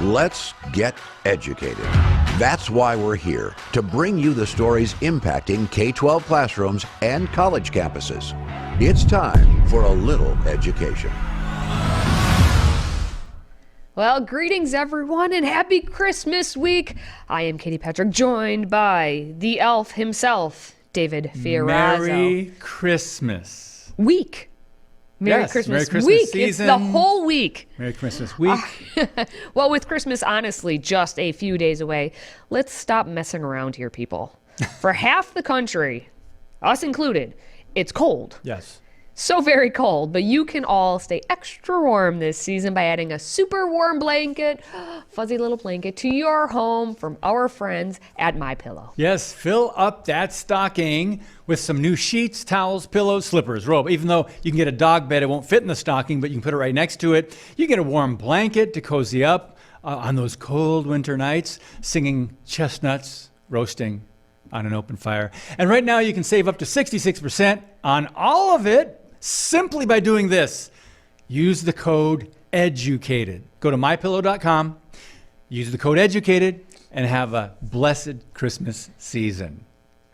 Let's get educated. That's why we're here, to bring you the stories impacting K-12 classrooms and college campuses. It's time for a little education. Well, greetings everyone and happy Christmas week. I am Katie Patrick, joined by the elf himself, David Fiorazzo. Merry Christmas. Week. Merry Christmas Merry Christmas week. season. It's the whole week. Merry Christmas week. Well, with Christmas honestly just a few days away, let's stop messing around here, people. For half the country, us included, it's cold. Yes. So very cold, but you can all stay extra warm this season by adding a super warm blanket, fuzzy little blanket, to your home from our friends at MyPillow. Yes, fill up that stocking with some new sheets, towels, pillows, slippers, robe. Even though you can get a dog bed, it won't fit in the stocking, but you can put it right next to it. You get a warm blanket to cozy up on those cold winter nights, singing chestnuts, roasting on an open fire. And right now you can save up to 66% on all of it simply by doing this. Use the code EDUCATED. Go to mypillow.com, use the code EDUCATED, and have a blessed Christmas season.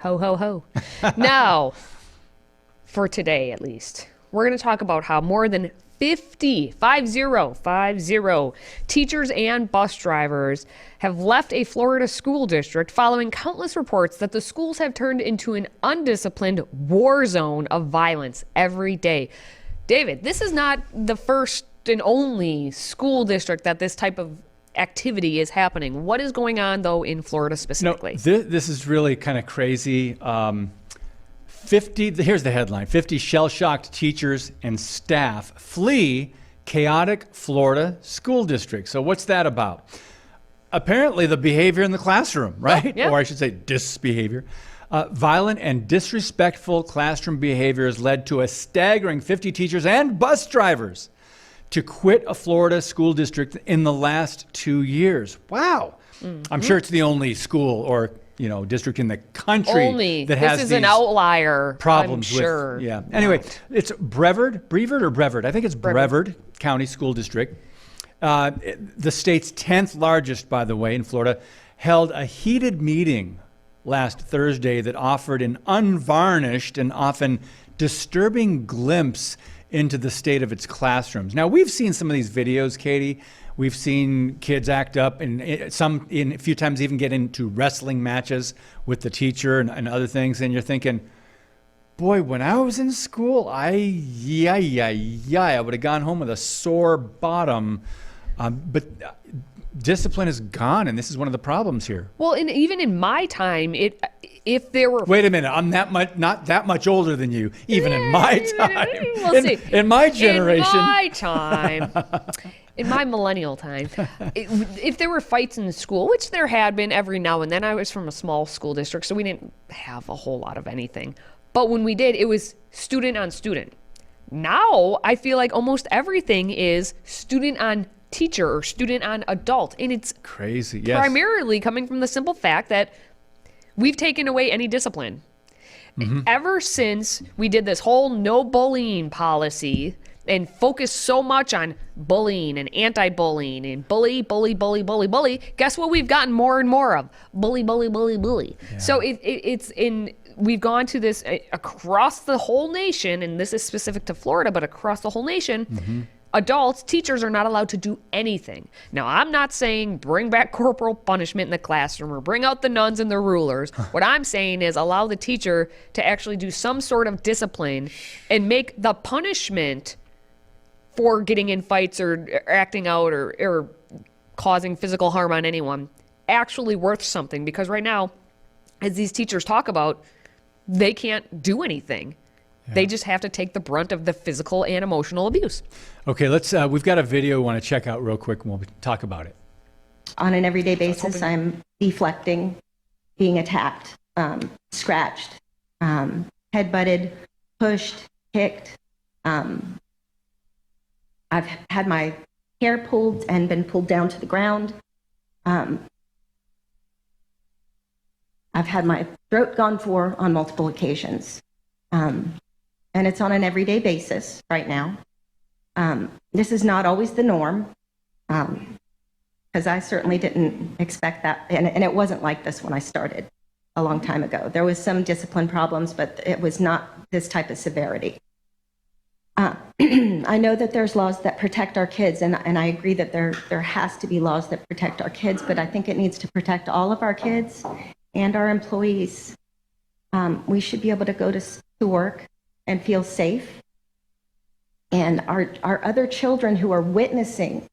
Ho, ho, ho. Now, for today at least, we're going to talk about how more than 50 teachers and bus drivers have left a Florida school district following countless reports that the schools have turned into an undisciplined war zone of violence every day. David, this is not the first and only school district that this type of activity is happening. What is going on, though, in Florida specifically? This is really kind of crazy. 50, here's the headline: 50 shell-shocked teachers and staff flee chaotic Florida school district. So what's that about? Apparently the behavior in the classroom, right? Yeah. Or I should say disbehavior. Violent and disrespectful classroom behavior has led to a staggering 50 teachers and bus drivers to quit a Florida school district in the last 2 years. Wow. Mm-hmm. I'm sure it's the only school or district in the country that has this is an outlier problems I'm sure. with. Yeah. Anyway, it's Brevard or Brevard? I think it's Brevard County School District. The state's 10th largest, by the way, in Florida, held a heated meeting last Thursday that offered an unvarnished and often disturbing glimpse into the state of its classrooms. Now, we've seen some of these videos, Katie. We've seen kids act up and a few times even get into wrestling matches with the teacher and other things. And you're thinking, boy, when I was in school, I would have gone home with a sore bottom. But discipline is gone, and this is one of the problems here. Well, and even in my time, if there were... Wait a minute, I'm not that much older than you, even in my time. We'll see. In my generation. In my time. In my millennial time, if there were fights in school, which there had been every now and then, I was from a small school district, so we didn't have a whole lot of anything. But when we did, it was student on student. Now, I feel like almost everything is student on teacher or student on adult. And it's crazy, yes. Primarily coming from the simple fact that we've taken away any discipline. Mm-hmm. Ever since we did this whole no bullying policy and focused so much on bullying and anti-bullying and bully, guess what we've gotten more and more of? Bully. Yeah. So we've gone to this across the whole nation, and this is specific to Florida, but across the whole nation, mm-hmm. Adults, teachers are not allowed to do anything. Now, I'm not saying bring back corporal punishment in the classroom or bring out the nuns and the rulers. What I'm saying is allow the teacher to actually do some sort of discipline and make the punishment for getting in fights or acting out or causing physical harm on anyone actually worth something. Because right now, as these teachers talk about, they can't do anything. Yeah. They just have to take the brunt of the physical and emotional abuse. Okay, we've got a video we want to check out real quick and we'll talk about it. On an everyday basis, I'm deflecting, being attacked, scratched, head-butted, pushed, kicked. I've had my hair pulled and been pulled down to the ground. I've had my throat gone for on multiple occasions. And it's on an everyday basis right now. This is not always the norm. because I certainly didn't expect that. And it wasn't like this when I started a long time ago. There was some discipline problems, but it was not this type of severity. I know that there's laws that protect our kids, and I agree that there has to be laws that protect our kids, but I think it needs to protect all of our kids and our employees. We should be able to go to work and feel safe. And our other children who are witnessing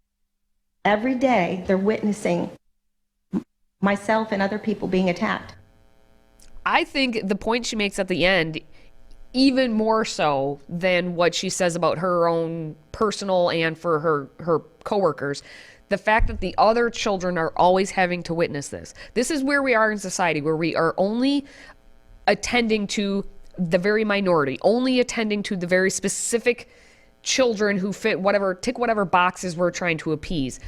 every day, they're witnessing myself and other people being attacked. I think the point she makes at the end, even more so than what she says about her own personal and for her coworkers, the fact that the other children are always having to witness this. This is where we are in society, where we are only attending to the very minority, only attending to the very specific children who tick whatever boxes we're trying to appease.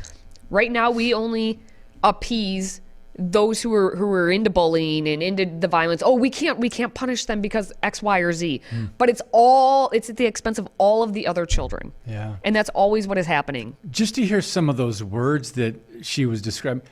Right now, we only appease those who are into bullying and into the violence. Oh, we can't punish them because X, Y, or Z. But it's at the expense of all of the other children. Yeah. And that's always what is happening. Just to hear some of those words that she was describing,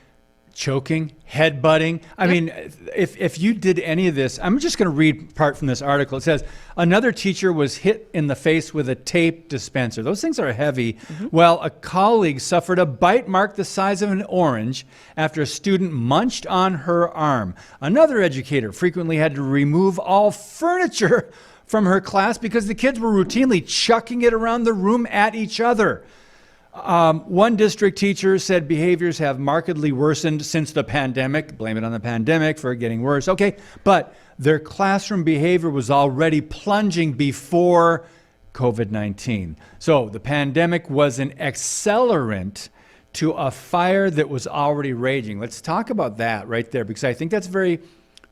choking, headbutting. I mean, if you did any of this, I'm just going to read part from this article. It says, another teacher was hit in the face with a tape dispenser. Those things are heavy. Well, a colleague suffered a bite mark the size of an orange after a student munched on her arm. Another educator frequently had to remove all furniture from her class because the kids were routinely chucking it around the room at each other. One district teacher said behaviors have markedly worsened since the pandemic. Blame it on the pandemic for it getting worse. Okay, but their classroom behavior was already plunging before COVID-19. So the pandemic was an accelerant to a fire that was already raging. Let's talk about that right there, because I think that's very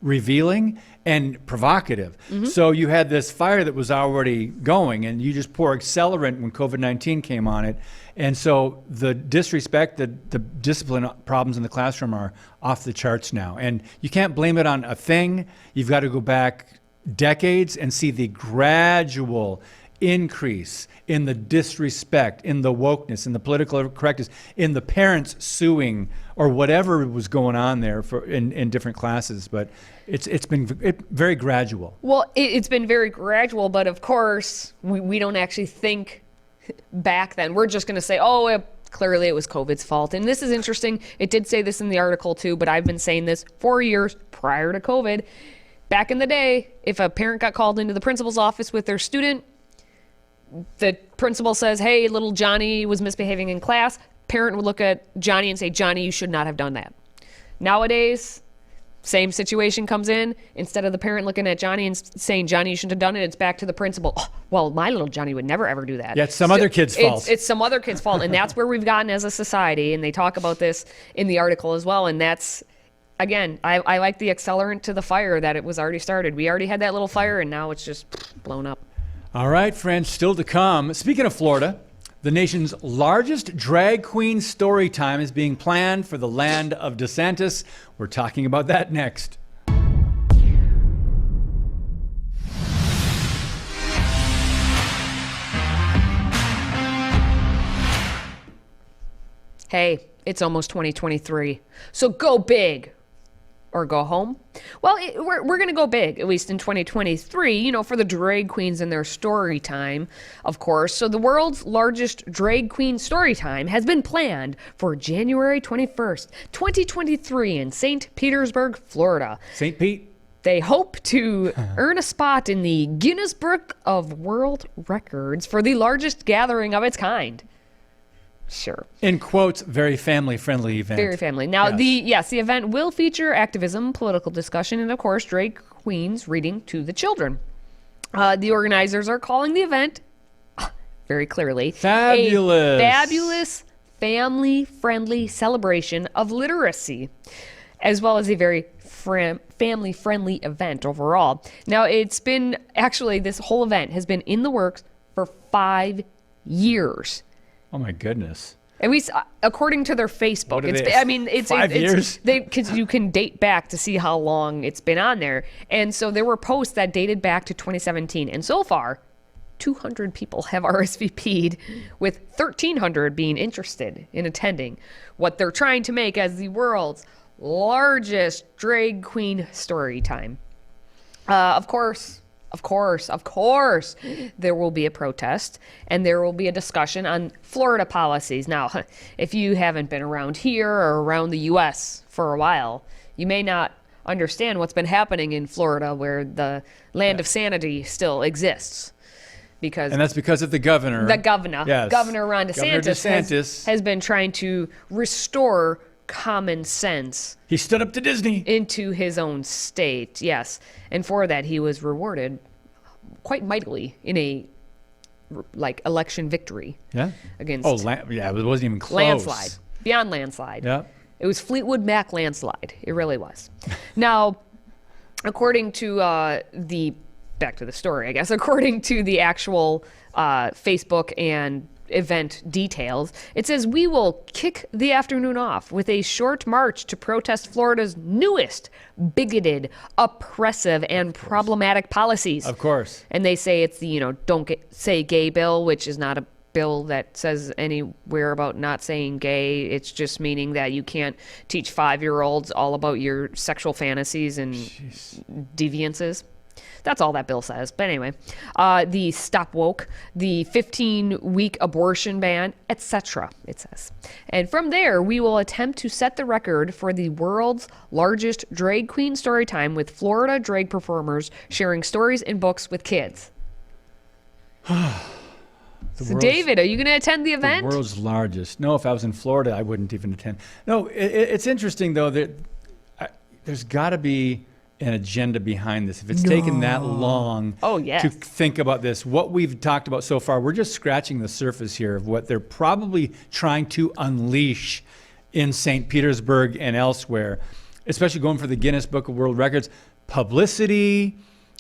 revealing and provocative. So you had this fire that was already going, and you just pour accelerant when COVID-19 came on it. And so the disrespect, the discipline problems in the classroom are off the charts now. And you can't blame it on a thing. You've got to go back decades and see the gradual increase in the disrespect, in the wokeness, in the political correctness, in the parents suing or whatever was going on there in different classes. But it's been very gradual. Well, it's been very gradual, but of course, we don't actually think back then. We're just going to say, clearly it was COVID's fault. And this is interesting. It did say this in the article too, but I've been saying this for years prior to COVID. Back in the day, if a parent got called into the principal's office with their student, the principal says, hey, little Johnny was misbehaving in class. Parent would look at Johnny and say, Johnny, you should not have done that. Nowadays, same situation comes in. Instead of the parent looking at Johnny and saying, Johnny, you shouldn't have done it, it's back to the principal. Oh, well, my little Johnny would never, ever do that. Yeah, it's some other kid's fault. It's some other kid's fault. And that's where we've gotten as a society. And they talk about this in the article as well. And that's, again, I like the accelerant to the fire that it was already started. We already had that little fire, and now it's just blown up. All right, friends, still to come. Speaking of Florida, the nation's largest drag queen story time is being planned for the land of DeSantis. We're talking about that next. Hey, it's almost 2023, so go big or go home. Well, we're going to go big, at least in 2023, for the drag queens and their story time, of course. So the world's largest drag queen story time has been planned for January 21st, 2023 in St. Petersburg, Florida. St. Pete? They hope to earn a spot in the Guinness Book of World Records for the largest gathering of its kind. Sure. In quotes, very family-friendly event. Very family. Now, the event will feature activism, political discussion, and of course, drag queens reading to the children. The organizers are calling the event, very clearly, fabulous. A fabulous, family-friendly celebration of literacy, as well as a very family-friendly event overall. Now, this whole event has been in the works for 5 years. Oh my goodness! At least according to their Facebook, it's 5 years. Because you can date back to see how long it's been on there, and so there were posts that dated back to 2017, and so far, 200 people have RSVP'd, with 1,300 being interested in attending what they're trying to make as the world's largest drag queen story time. Of course, there will be a protest and there will be a discussion on Florida policies. Now, if you haven't been around here or around the U.S. for a while, you may not understand what's been happening in Florida, where the land of sanity still exists. And that's because of the governor. Yes. Governor Ron DeSantis has been trying to restore common sense. He stood up to Disney. Into his own state, yes. And for that, he was rewarded quite mightily in a election victory. Yeah. Against. It wasn't even close. Landslide. Beyond landslide. Yeah. It was Fleetwood Mac landslide. It really was. Now, according to back to the story, I guess, according to the actual Facebook and event details, it says, we will kick the afternoon off with a short march to protest Florida's newest bigoted, oppressive, and problematic policies. Of course. And they say it's the, don't say gay bill, which is not a bill that says anywhere about not saying gay. It's just meaning that you can't teach 5-year-olds all about your sexual fantasies and deviances. That's all that bill says. But anyway, the Stop Woke, the 15-week abortion ban, etc., it says. And from there, we will attempt to set the record for the world's largest drag queen story time, with Florida drag performers sharing stories and books with kids. So David, are you going to attend the event? The world's largest. No, if I was in Florida, I wouldn't even attend. No, it's interesting, though, that there's got to be an agenda behind this. If it's taken that long to think about this, what we've talked about so far, we're just scratching the surface here of what they're probably trying to unleash in St. Petersburg and elsewhere, especially going for the Guinness Book of World Records. Publicity,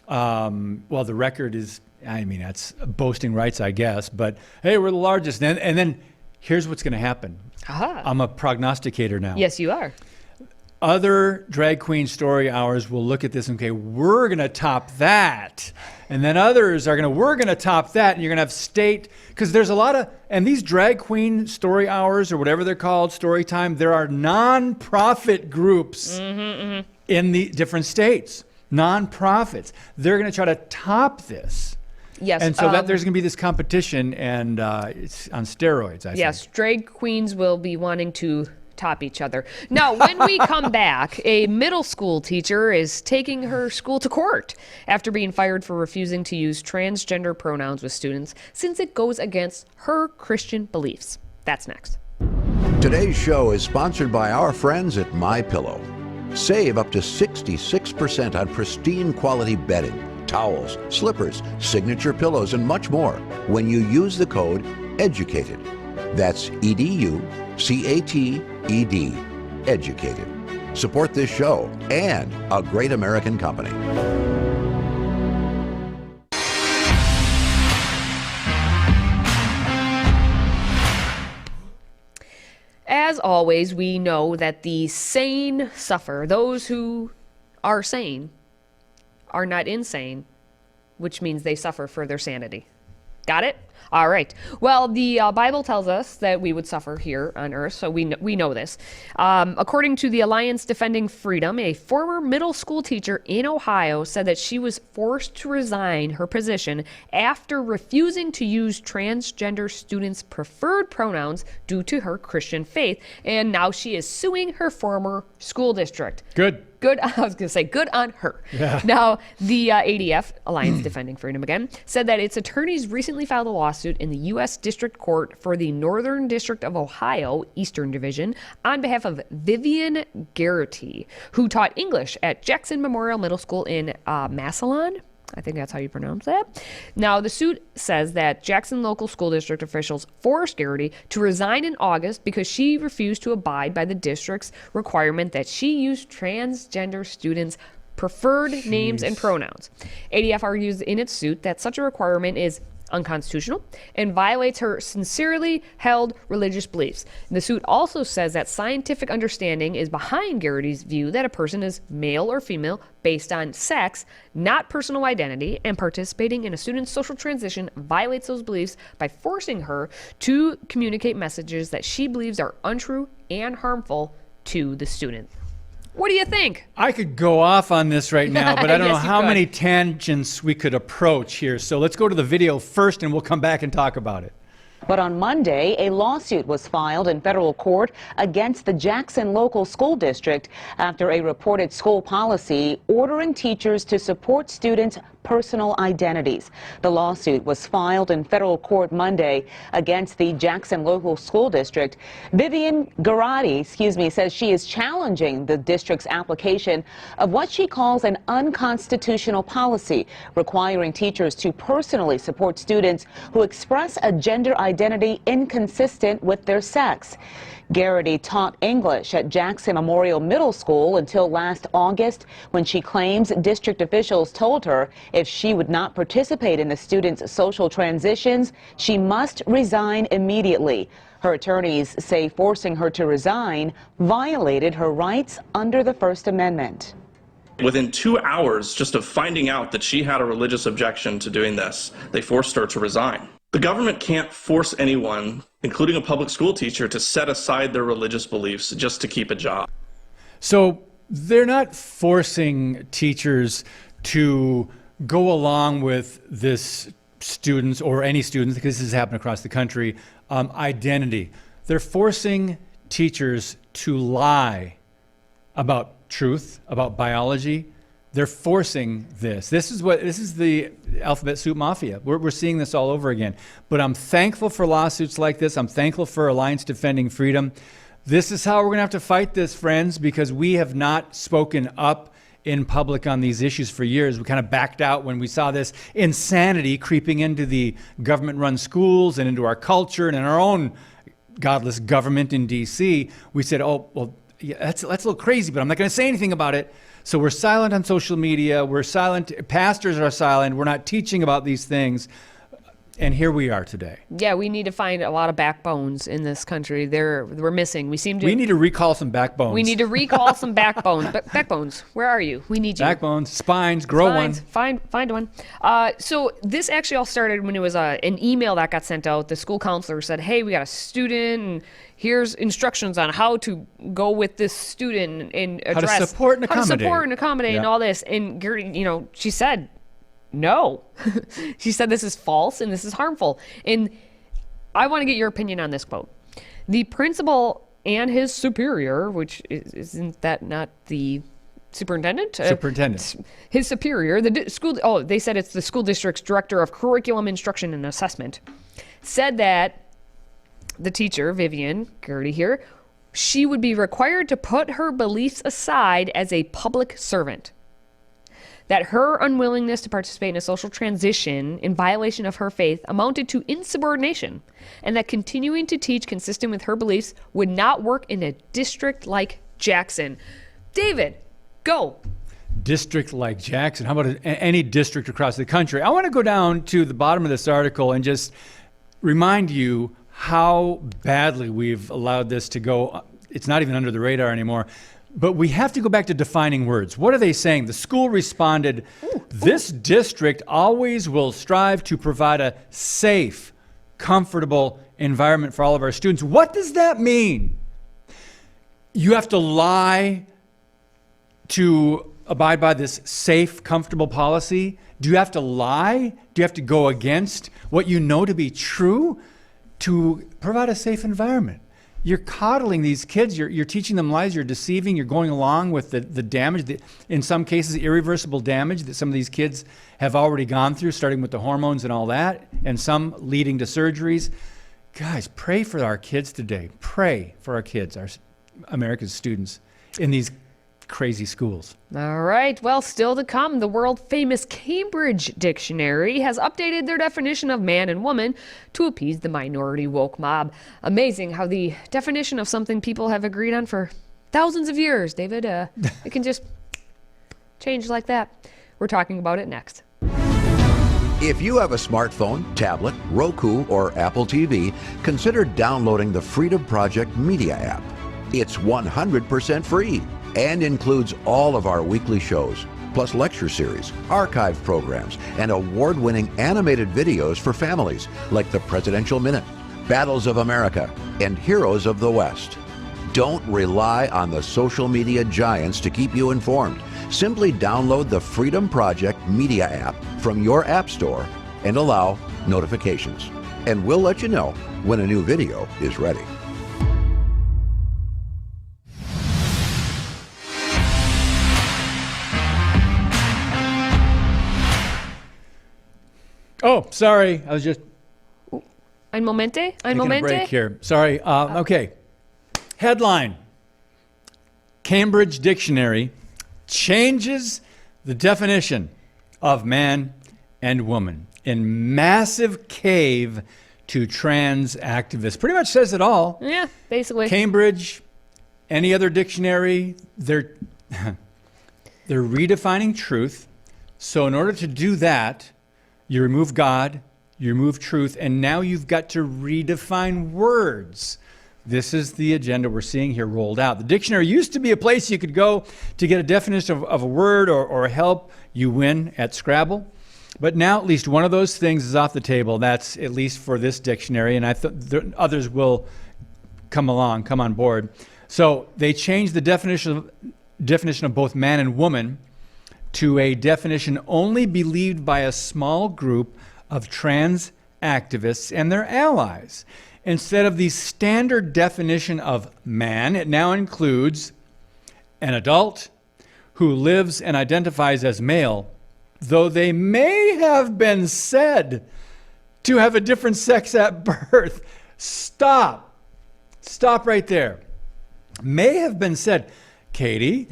well, the record is, that's boasting rights, I guess, but hey, we're the largest. And then here's what's going to happen. I'm a prognosticator now. Yes, you are. Other drag queen story hours will look at this and, okay, we're going to top that. And then others are we're going to top that. And you're going to have state, because there's a lot of, and these drag queen story hours or whatever they're called, story time, there are non-profit groups in the different states. Non-profits. They're going to try to top this. Yes. And so that there's going to be this competition, and it's on steroids, I think. Yes, drag queens will be wanting to top each other. Now, when we come back, a middle school teacher is taking her school to court after being fired for refusing to use transgender pronouns with students, since it goes against her Christian beliefs. That's next. Today's show is sponsored by our friends at MyPillow. Save up to 66% on pristine quality bedding, towels, slippers, signature pillows, and much more when you use the code EDUCATED. That's EDUCATED. Educated. Support this show and a great American company. As always, we know that the sane suffer. Those who are sane are not insane, which means they suffer for their sanity. Got it? All right. Well, the Bible tells us that we would suffer here on earth, so we know this. According to the Alliance Defending Freedom, a former middle school teacher in Ohio said that she was forced to resign her position after refusing to use transgender students' preferred pronouns due to her Christian faith, and now she is suing her former school district. Good. I was going to say good on her. Yeah. Now, the ADF, Alliance Defending Freedom again, said that its attorneys recently filed a lawsuit in the U.S. District Court for the Northern District of Ohio, Eastern Division, on behalf of Vivian Garrity, who taught English at Jackson Memorial Middle School in Massillon. I think that's how you pronounce that. Now, the suit says that Jackson local school district officials forced Garrity to resign in August because she refused to abide by the district's requirement that she use transgender students' preferred names and pronouns. ADF argues in its suit that such a requirement is unconstitutional and violates her sincerely held religious beliefs. The suit also says that scientific understanding is behind Garrity's view that a person is male or female based on sex, not personal identity, and participating in a student's social transition violates those beliefs by forcing her to communicate messages that she believes are untrue and harmful to the student. What do you think? I could go off on this right now, but I don't know Yes, you how could. many tangents we could approach here. So let's go to the video first and we'll come back and talk about it. But on Monday, a lawsuit was filed in federal court against the Jackson local school district after a reported school policy ordering teachers to support students' personal identities. The lawsuit was filed in federal court Monday against the Jackson local school district. Vivian Garati, says she is challenging the district's application of what she calls an unconstitutional policy requiring teachers to personally support students who express a gender identity inconsistent with their sex. Garrity taught English at Jackson Memorial Middle School until last August, when she claims district officials told her if she would not participate in the students' social transitions, she must resign immediately. Her attorneys say forcing her to resign violated her rights under the First Amendment. Within 2 hours just of finding out that she had a religious objection to doing this, they forced her to resign. The government can't force anyone, including a public school teacher, to set aside their religious beliefs just to keep a job. So they're not forcing teachers to go along with this students or any students, because this has happened across the country, identity. They're forcing teachers to lie about truth, about biology. They're forcing this. This is the alphabet soup mafia. We're seeing this all over again. But I'm thankful for lawsuits like this. I'm thankful for Alliance Defending Freedom. This is how we're going to have to fight this, friends, because we have not spoken up in public on these issues for years. We kind of backed out when we saw this insanity creeping into the government-run schools and into our culture and in our own godless government in D.C. We said, oh, well, yeah, that's a little crazy, but I'm not going to say anything about it. So we're silent on social media. We're silent. Pastors are silent. We're not teaching about these things. And here we are today. Yeah, we need to find a lot of backbones in this country. We're missing. We need to recall some backbones. We need to recall some backbones. Backbones, where are you? We need you. Backbones, spines, grow one. Find one. So this actually all started when it was an email that got sent out. The school counselor said, hey, we got a student, and here's instructions on how to go with this student and address how to support and accommodate, and all this. And Gary, she said, no. She said this is false and this is harmful. And I want to get your opinion on this quote. The principal and his superior, which isn't that not the superintendent? Superintendent. His superior, they said it's the school district's director of curriculum instruction and assessment, said that the teacher, Vivian Garrity here, she would be required to put her beliefs aside as a public servant. That her unwillingness to participate in a social transition in violation of her faith amounted to insubordination, and that continuing to teach consistent with her beliefs would not work in a district like Jackson. David, go. District like Jackson. How about any district across the country? I want to go down to the bottom of this article and just remind you how badly we've allowed this to go. It's not even under the radar anymore. But we have to go back to defining words. What are they saying? The school responded, this district always will strive to provide a safe, comfortable environment for all of our students. What does that mean? You have to lie to abide by this safe, comfortable policy? Do you have to lie? Do you have to go against what you know to be true to provide a safe environment? You're coddling these kids. You're teaching them lies. You're deceiving. You're going along with the damage, in some cases, irreversible damage that some of these kids have already gone through, starting with the hormones and all that, and some leading to surgeries. Guys, pray for our kids today. Pray for our kids, America's students in these crazy schools. All right. Well, still to come, the world-famous Cambridge Dictionary has updated their definition of man and woman to appease the minority woke mob. Amazing how the definition of something people have agreed on for thousands of years, David, it can just change like that. We're talking about it next. If you have a smartphone, tablet, Roku, or Apple TV, consider downloading the Freedom Project Media app. It's 100% free and includes all of our weekly shows, plus lecture series, archive programs, and award-winning animated videos for families like the Presidential Minute, Battles of America, and Heroes of the West. Don't rely on the social media giants to keep you informed. Simply download the Freedom Project Media app from your app store and allow notifications. And we'll let you know when a new video is ready. Oh, sorry. I was just Ein Momente? Ein taking a Momente? break here. Sorry. Okay. Headline. Cambridge Dictionary changes the definition of man and woman in massive cave to trans activists. Pretty much says it all. Yeah, basically. Cambridge, any other dictionary, they're redefining truth. So in order to do that, you remove God, you remove truth, and now you've got to redefine words. This is the agenda we're seeing here rolled out. The dictionary used to be a place you could go to get a definition of a word or help you win at Scrabble. But now at least one of those things is off the table. That's at least for this dictionary, and I thought others will come on board. So they changed the definition of both man and woman to a definition only believed by a small group of trans activists and their allies. Instead of the standard definition of man, it now includes an adult who lives and identifies as male, though they may have been said to have a different sex at birth. Stop right there. May have been said. Katie,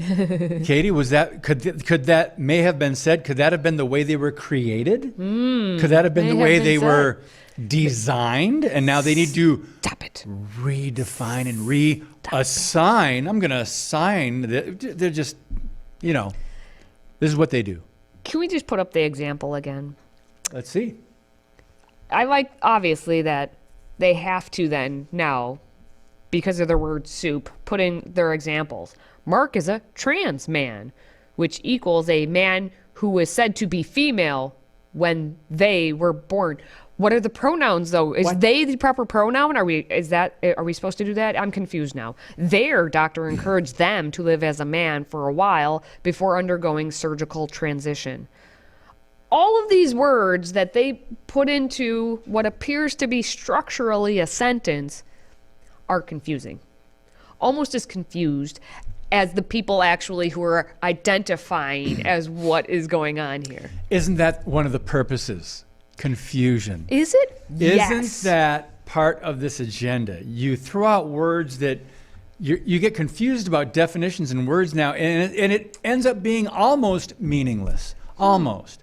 was that, could that may have been said, could that have been the way they were created? Could that have been the way they were designed? And now they need to redefine and reassign. I'm going to assign. They're just, this is what they do. Can we just put up the example again? Let's see. I like, obviously, that they have to then now, because of their word soup, put in their examples. Mark is a trans man, which equals a man who was said to be female when they were born. What are the pronouns, though? Is they the proper pronoun? Are we supposed to do that? I'm confused now. Their doctor encouraged them to live as a man for a while before undergoing surgical transition. All of these words that they put into what appears to be structurally a sentence are confusing. Almost as confused as the people actually who are identifying as what is going on here. Isn't that one of the purposes? Confusion. Is it? Isn't that part of this agenda? You throw out words that you get confused about definitions and words now, and it ends up being almost meaningless. Almost.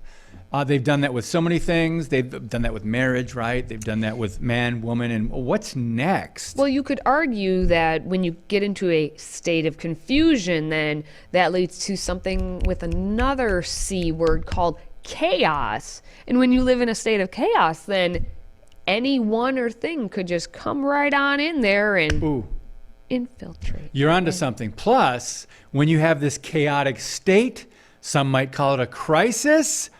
They've done that with so many things. They've done that with marriage, right? They've done that with man, woman, and what's next? Well, you could argue that when you get into a state of confusion, then that leads to something with another C word called chaos. And when you live in a state of chaos, then any one or thing could just come right on in there and infiltrate. You're onto something. Plus, when you have this chaotic state, some might call it a crisis,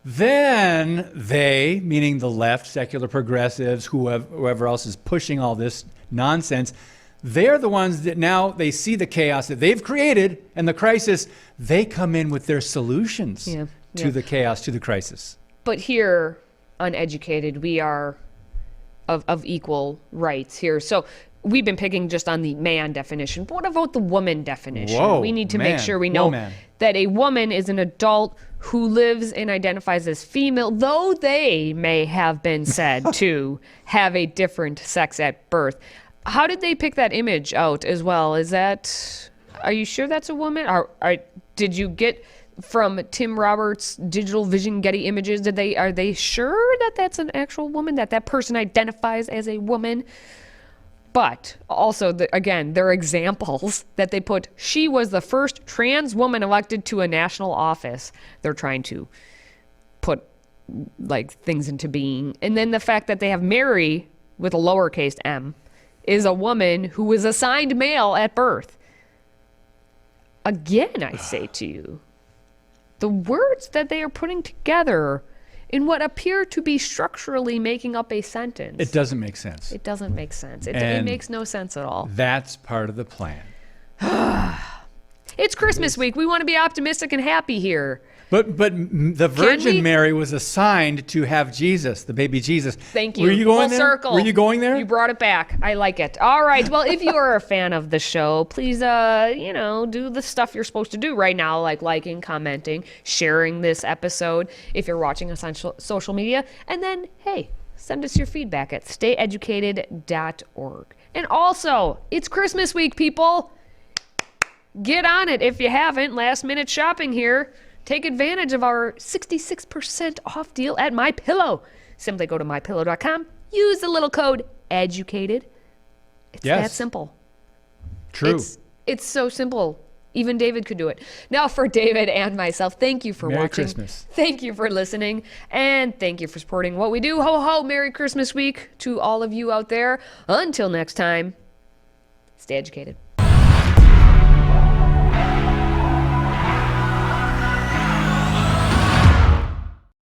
then they, meaning the left, secular progressives, whoever else is pushing all this nonsense, they're the ones that now they see the chaos that they've created and the crisis, they come in with their solutions to the chaos, to the crisis. But here, uneducated, we are of equal rights here. So we've been picking just on the man definition. But what about the woman definition? Whoa, we need to make sure we know that a woman is an adult who lives and identifies as female, though they may have been said to have a different sex at birth. How did they pick that image out as well? Are you sure that's a woman? Did you get from Tim Roberts' Digital Vision Getty Images? Are they sure that that's an actual woman, that person identifies as a woman? But also, again, their examples that they put, she was the first trans woman elected to a national office. They're trying to put like things into being. And then the fact that they have Mary with a lowercase m is a woman who was assigned male at birth. Again, I say to you, the words that they are putting together in what appear to be structurally making up a sentence. It doesn't make sense. It doesn't make sense. It makes no sense at all. That's part of the plan. It's Christmas week. We want to be optimistic and happy here. But the Virgin Mary was assigned to have Jesus, the baby Jesus. Thank you. Were you going Full there? circle. Were you going there? You brought it back. I like it. All right. Well, if you are a fan of the show, please, do the stuff you're supposed to do right now, like liking, commenting, sharing this episode if you're watching us on social media. And then, hey, send us your feedback at stayeducated.org. And also, it's Christmas week, people. Get on it if you haven't. Last minute shopping here. Take advantage of our 66% off deal at MyPillow. Simply go to mypillow.com. Use the little code EDUCATED. It's that simple. True. It's so simple. Even David could do it. Now, for David and myself, thank you for Merry watching. Christmas. Thank you for listening. And thank you for supporting what we do. Ho, ho. Merry Christmas week to all of you out there. Until next time, stay educated.